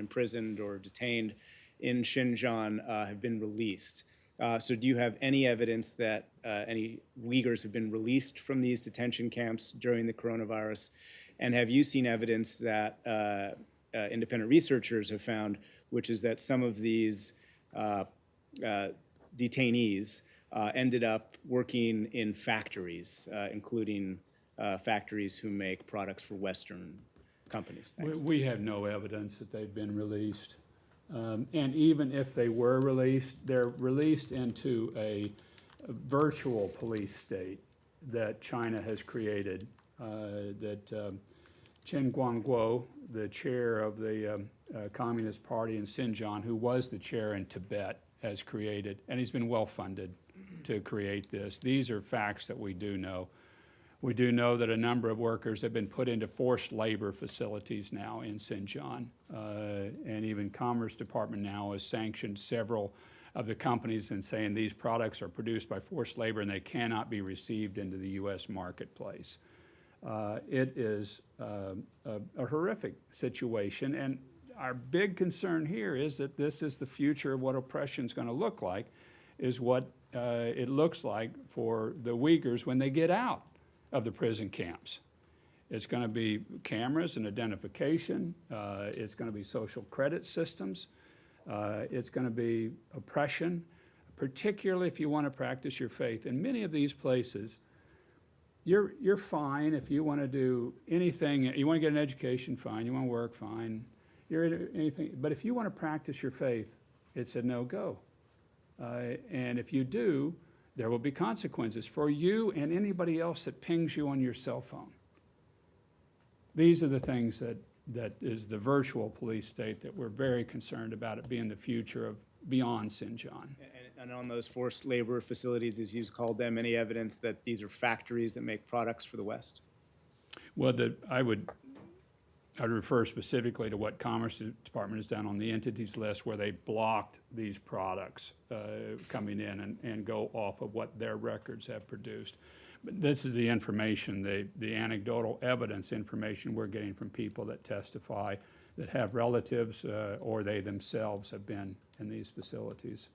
imprisoned or detained in Xinjiang have been released. So do you have any evidence that any Uyghurs have been released from these detention camps during the coronavirus? And have you seen evidence that independent researchers have found, which is that some of these detainees ended up working in factories, including factories who make products for Western companies? Thanks. We have no evidence that they've been released. And even if they were released, they're released into a virtual police state that China has created, that Chen Guangguo, the chair of the Communist Party in Xinjiang, who was the chair in Tibet, has created, and he's been well funded to create this. These are facts that we do know. We do know that a number of workers have been put into forced labor facilities now in Xinjiang, and even Commerce Department now has sanctioned several of the companies in saying these products are produced by forced labor and they cannot be received into the U.S. marketplace. It is a horrific situation, and our big concern here is that this is the future of what oppression is going to look like, is what it looks like for the Uyghurs when they get out of the prison camps. It's going to be cameras and identification. It's going to be social credit systems. It's going to be oppression, particularly if you want to practice your faith. In many of these places, you're fine if you want to do anything. You want to get an education, fine. You want to work, fine. Anything. But if you want to practice your faith, it's a no-go. And if you do, there will be consequences for you and anybody else that pings you on your cell phone. These are the things that is the virtual police state that we're very concerned about it being the future of beyond Xinjiang. And on those forced labor facilities, as you called them, any evidence that these are factories that make products for the West? Well, I'd refer specifically to what Commerce Department has done on the entities list, where they blocked these products coming in and go off of what their records have produced. But this is the information, the anecdotal evidence information we're getting from people that testify, that have relatives or they themselves have been in these facilities.